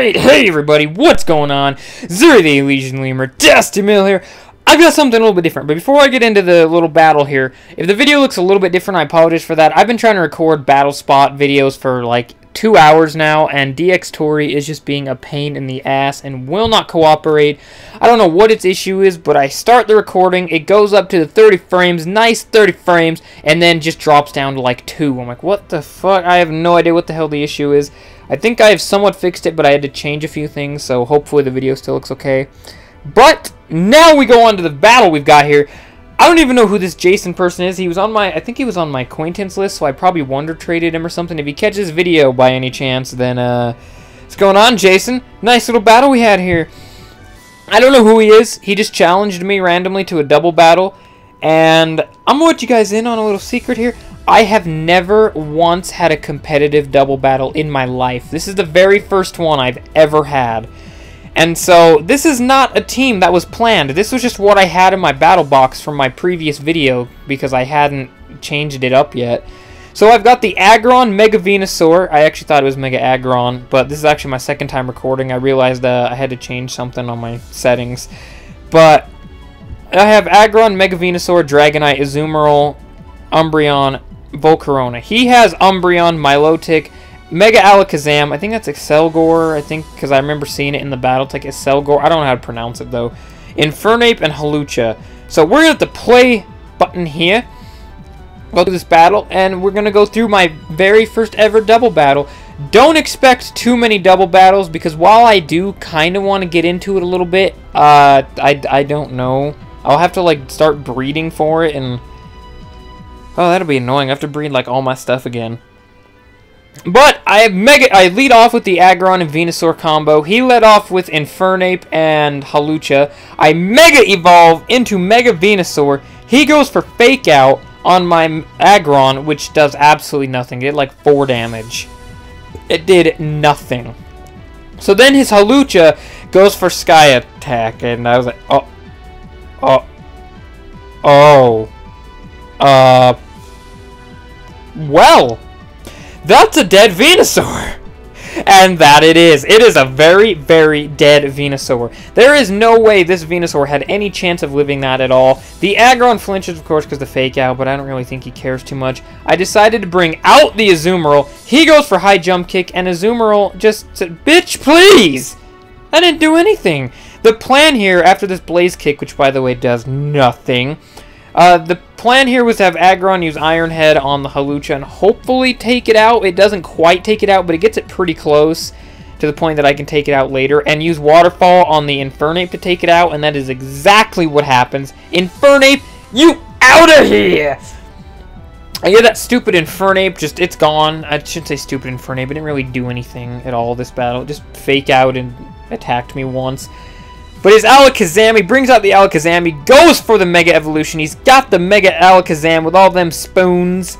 Alright, hey everybody, what's going on? Zuri the Elysian Lemur, DustyMill here. I've got something a little bit different, but before I get into the little battle here, if the video looks a little bit different, I apologize for that. I've been trying to record battle spot videos for like 2 hours now, and DX Tori is just being a pain in the ass and will not cooperate. I don't know what its issue is, but I start the recording, it goes up to the 30 frames, nice 30 frames, and then just drops down to like 2. I'm like, what the fuck? I have no idea what the hell the issue is. I think I have somewhat fixed it, but I had to change a few things, so hopefully the video still looks okay. But now we go on to the battle we've got here. I don't even know who this Jason person is. He was on my, I think he was on my acquaintance list, so I probably wonder traded him or something. If he catches this video by any chance, then what's going on, Jason? Nice little battle we had here. I don't know who he is. He just challenged me randomly to a double battle, and I'm gonna let you guys in on a little secret here. I have never once had a competitive double battle in my life. This is the very first one I've ever had. And so, this is not a team that was planned. This was just what I had in my battle box from my previous video, because I hadn't changed it up yet. So I've got the Aggron Mega Venusaur. I actually thought it was Mega Aggron, but this is actually my second time recording. I realized I had to change something on my settings. But I have Aggron, Mega Venusaur, Dragonite, Azumarill, Umbreon, Volcarona. He has Umbreon, Milotic, Mega Alakazam. I think that's Excelgor, I think, because I remember seeing it in the battle. It's like Excelgor. I don't know how to pronounce it, though. Infernape and Hawlucha. So we're going to hit the play button here. Go through this battle, and we're going to go through my very first ever double battle. Don't expect too many double battles, because while I do kind of want to get into it a little bit, I don't know. I'll have to, like, start breeding for it, and oh, that'll be annoying. I have to breed, like, all my stuff again. But I lead off with the Aggron and Venusaur combo. He led off with Infernape and Hawlucha. I Mega Evolve into Mega Venusaur. He goes for Fake Out on my Aggron, which does absolutely nothing. It did, like, 4 damage. It did nothing. So then his Hawlucha goes for Sky Attack, and I was like, well, that's a dead Venusaur. And that it is. It is a very, very dead Venusaur. There is no way this Venusaur had any chance of living that at all. The Aggron flinches, of course, because the Fake Out, but I don't really think he cares too much. I decided to bring out the Azumarill. He goes for High Jump Kick, and Azumarill just said, bitch, please! I didn't do anything. The plan here, after this Blaze Kick, which, by the way, does nothing, the plan here was to have Aggron use Iron Head on the Hawlucha and hopefully take it out. It doesn't quite take it out, but it gets it pretty close to the point that I can take it out later. And use Waterfall on the Infernape to take it out, and that is exactly what happens. Infernape, you out of here! I hear that stupid Infernape, just, it's gone. I shouldn't say stupid Infernape, it didn't really do anything at all this battle. It just Fake Out and attacked me once. But his Alakazam, he brings out the Alakazam, he goes for the Mega Evolution, he's got the Mega Alakazam with all them spoons,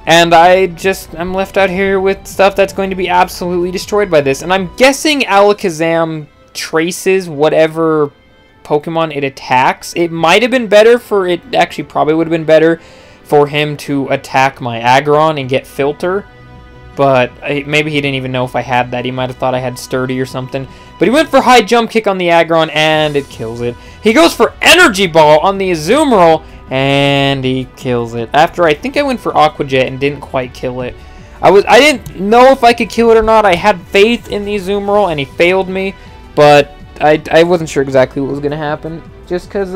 and I'm left out here with stuff that's going to be absolutely destroyed by this. And I'm guessing Alakazam traces whatever Pokemon it attacks. It might have been better for it, actually probably would have been better for him to attack my Aggron and get Filter. But maybe he didn't even know if I had that. He might have thought I had Sturdy or something. But he went for High Jump Kick on the Aggron, and it kills it. He goes for Energy Ball on the Azumarill, and he kills it. After I think I went for Aqua Jet and didn't quite kill it. I didn't know if I could kill it or not. I had faith in the Azumarill, and he failed me. But I wasn't sure exactly what was going to happen. Just because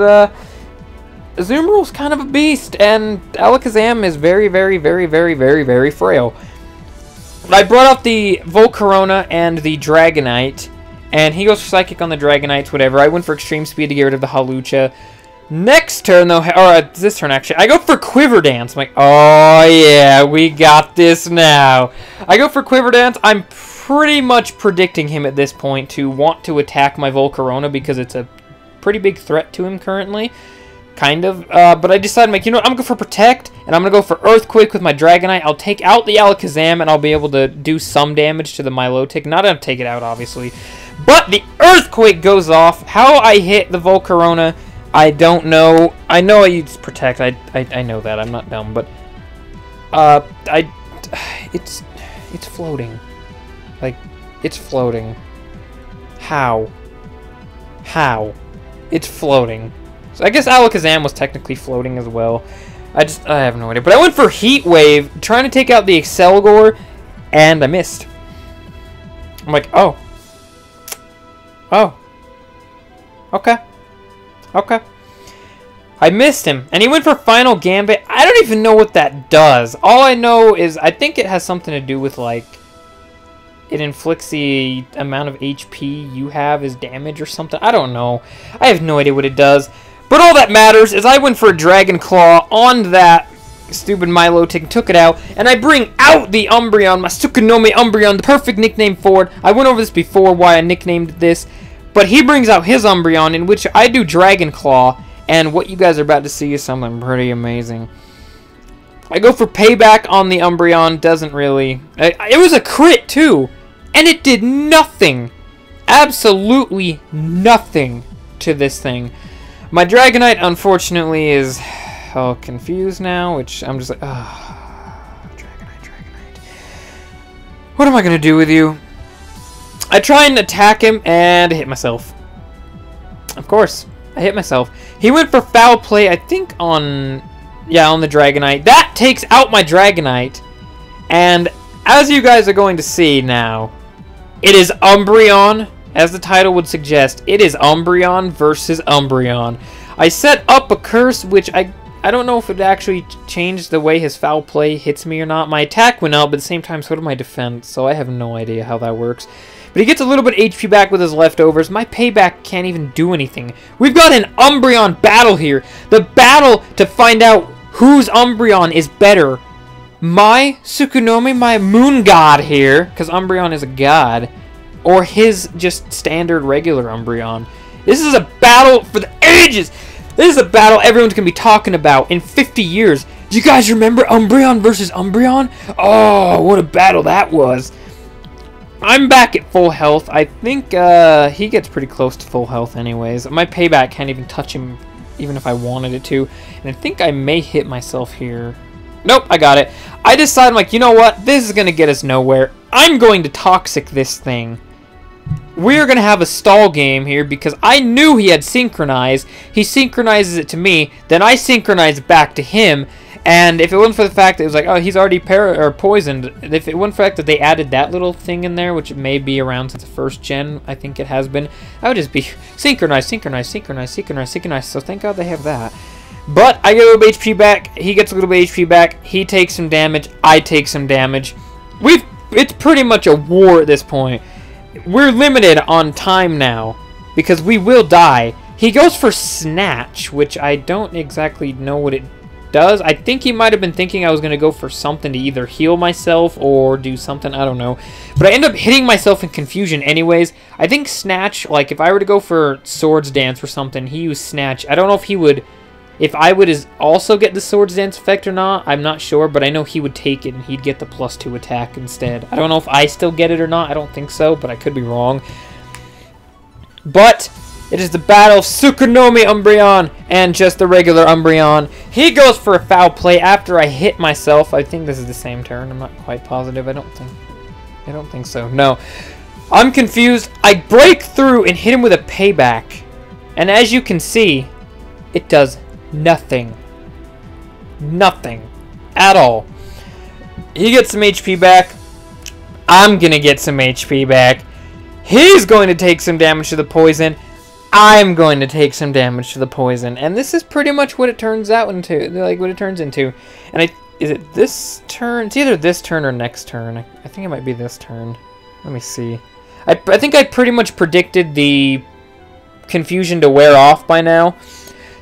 Azumarill's kind of a beast, and Alakazam is very, very, very, very, very, very frail. I brought out the Volcarona and the Dragonite, and he goes for Psychic on the Dragonites, whatever. I went for Extreme Speed to get rid of the Hawlucha. Next turn, though, or this turn, actually, I go for Quiver Dance. I'm like, oh, yeah, we got this now. I go for Quiver Dance. I'm pretty much predicting him at this point to want to attack my Volcarona because it's a pretty big threat to him currently. Kind of, but I decided, like, you know what, I'm going to go for Protect, and I'm going to go for Earthquake with my Dragonite. I'll take out the Alakazam, and I'll be able to do some damage to the Milotic. Not enough to take it out, obviously. But the Earthquake goes off. How I hit the Volcarona, I don't know. I know I used Protect. I know that. I'm not dumb, but it's floating. Like, it's floating. How? How? It's floating. So I guess Alakazam was technically floating as well. I have no idea. But I went for Heat Wave, trying to take out the Excelgor, and I missed. I'm like, oh. Oh. Okay. Okay. I missed him, and he went for Final Gambit. I don't even know what that does. All I know is I think it has something to do with, like, it inflicts the amount of HP you have as damage or something. I don't know. I have no idea what it does. But all that matters is I went for a Dragon Claw on that stupid Milotic, took it out, and I bring out the Umbreon, my Tsukunomi Umbreon, the perfect nickname for it. I went over this before, why I nicknamed this. But he brings out his Umbreon, in which I do Dragon Claw, and what you guys are about to see is something pretty amazing. I go for Payback on the Umbreon, doesn't really... It was a crit, too, and it did nothing. Absolutely nothing to this thing. My Dragonite, unfortunately, is all confused now, which I'm just like, Dragonite. What am I going to do with you? I try and attack him, and I hit myself. Of course, I hit myself. He went for Foul Play, I think on the Dragonite. That takes out my Dragonite, and as you guys are going to see now, it is Umbreon. As the title would suggest, it is Umbreon versus Umbreon. I set up a curse, which I don't know if it actually changed the way his Foul Play hits me or not. My attack went up, but at the same time, so did my defense, so I have no idea how that works. But he gets a little bit of HP back with his leftovers. My Payback can't even do anything. We've got an Umbreon battle here. The battle to find out whose Umbreon is better. My Tsukunomi, my moon god here, because Umbreon is a god, or his just standard regular Umbreon. This is a battle for the ages! This is a battle everyone's going to be talking about in 50 years. Do you guys remember Umbreon versus Umbreon? Oh, what a battle that was. I'm back at full health. I think he gets pretty close to full health anyways. My Payback can't even touch him even if I wanted it to. And I think I may hit myself here. Nope, I got it. I decided, like, you know what? This is going to get us nowhere. I'm going to Toxic this thing. We're going to have a stall game here because I knew he had Synchronize. He synchronizes it to me. Then I synchronize back to him. And if it wasn't for the fact that it was like, oh, he's already poisoned. If it wasn't for the fact that they added that little thing in there, which it may be around since the first gen, I think it has been, I would just be Synchronize. So thank God they have that. But I get a little bit of HP back. He gets a little bit of HP back. He takes some damage. I take some damage. It's pretty much a war at this point. We're limited on time now because we will die. He goes for Snatch, which I don't exactly know what it does. I think he might have been thinking I was going to go for something to either heal myself or do something. I don't know. But I end up hitting myself in confusion anyways. I think Snatch, like if I were to go for Swords Dance or something, he used Snatch. I don't know if he would... If I would also get the Swords Dance effect or not, I'm not sure, but I know he would take it and he'd get the +2 attack instead. I don't know if I still get it or not. I don't think so, but I could be wrong. But it is the battle of Tsukunomi Umbreon and just the regular Umbreon. He goes for a Foul Play after I hit myself. I think this is the same turn. I'm not quite positive. I don't think so. No. I'm confused. I break through and hit him with a Payback. And as you can see, it does nothing. Nothing. At all. He gets some HP back. I'm going to get some HP back. He's going to take some damage to the poison. I'm going to take some damage to the poison. And this is pretty much what it turns out into. Like, what it turns into. And is it this turn? It's either this turn or next turn. I think it might be this turn. Let me see. I think I pretty much predicted the confusion to wear off by now.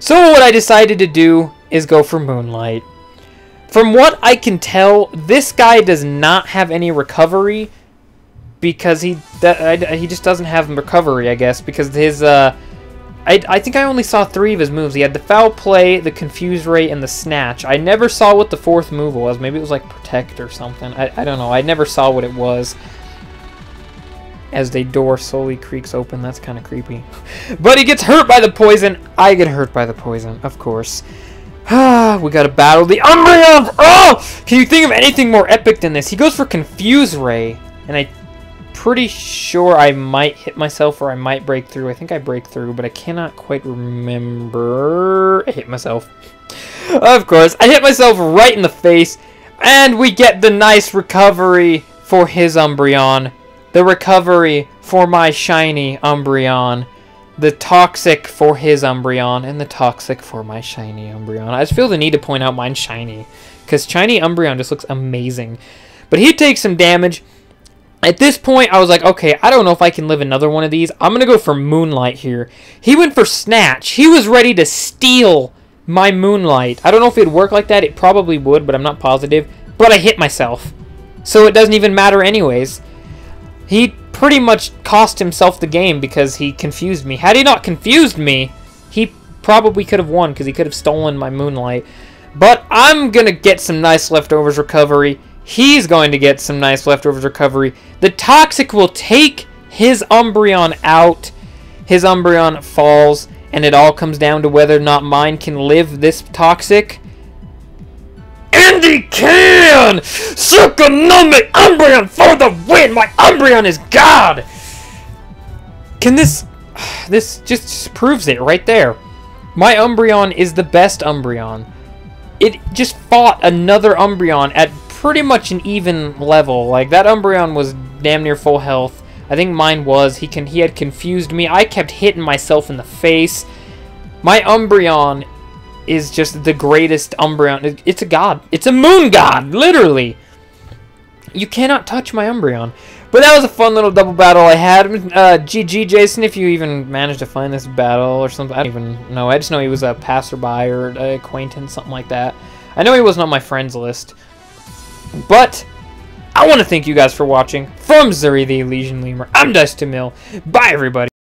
So what I decided to do is go for Moonlight. From what I can tell, this guy does not have any recovery because he just doesn't have recovery, I guess, because his I think I only saw 3 of his moves. He had the Foul Play, the Confuse Ray, and the Snatch. I never saw what the 4th move was. Maybe it was like Protect or something. I don't know. I never saw what it was. As the door slowly creaks open. That's kind of creepy. But he gets hurt by the poison. I get hurt by the poison, of course. We gotta battle the Umbreon! Oh! Can you think of anything more epic than this? He goes for Confuse Ray. And I'm pretty sure I might hit myself or I might break through. I think I break through, but I cannot quite remember. I hit myself. Of course, I hit myself right in the face, and we get the nice recovery for his Umbreon. The recovery for my shiny Umbreon. The toxic for his Umbreon, and the toxic for my shiny Umbreon. I just feel the need to point out mine's shiny, because shiny Umbreon just looks amazing. But he takes some damage. At this point, I was like, okay, I don't know if I can live another one of these. I'm going to go for Moonlight here. He went for Snatch. He was ready to steal my Moonlight. I don't know if it would work like that. It probably would, but I'm not positive. But I hit myself. So it doesn't even matter anyways. He pretty much cost himself the game because he confused me. Had he not confused me, he probably could have won because he could have stolen my Moonlight. But I'm going to get some nice leftovers recovery. He's going to get some nice leftovers recovery. The Toxic will take his Umbreon out. His Umbreon falls, and it all comes down to whether or not mine can live this Toxic. And he can! Tsukunomi Umbreon for the win! My Umbreon is God! Can this... This just proves it right there. My Umbreon is the best Umbreon. It just fought another Umbreon at pretty much an even level. Like, that Umbreon was damn near full health. I think mine was. He had confused me. I kept hitting myself in the face. My Umbreon is just the greatest Umbreon. It's a god. It's a moon god, literally. You cannot touch my Umbreon. But that was a fun little double battle I had. GG, Jason, if you even managed to find this battle or something. I don't even know. I just know he was a passerby or an acquaintance, something like that. I know he wasn't on my friends list. But I want to thank you guys for watching. From Zuri the Elysian Lemur, I'm DustyMill. Bye, everybody.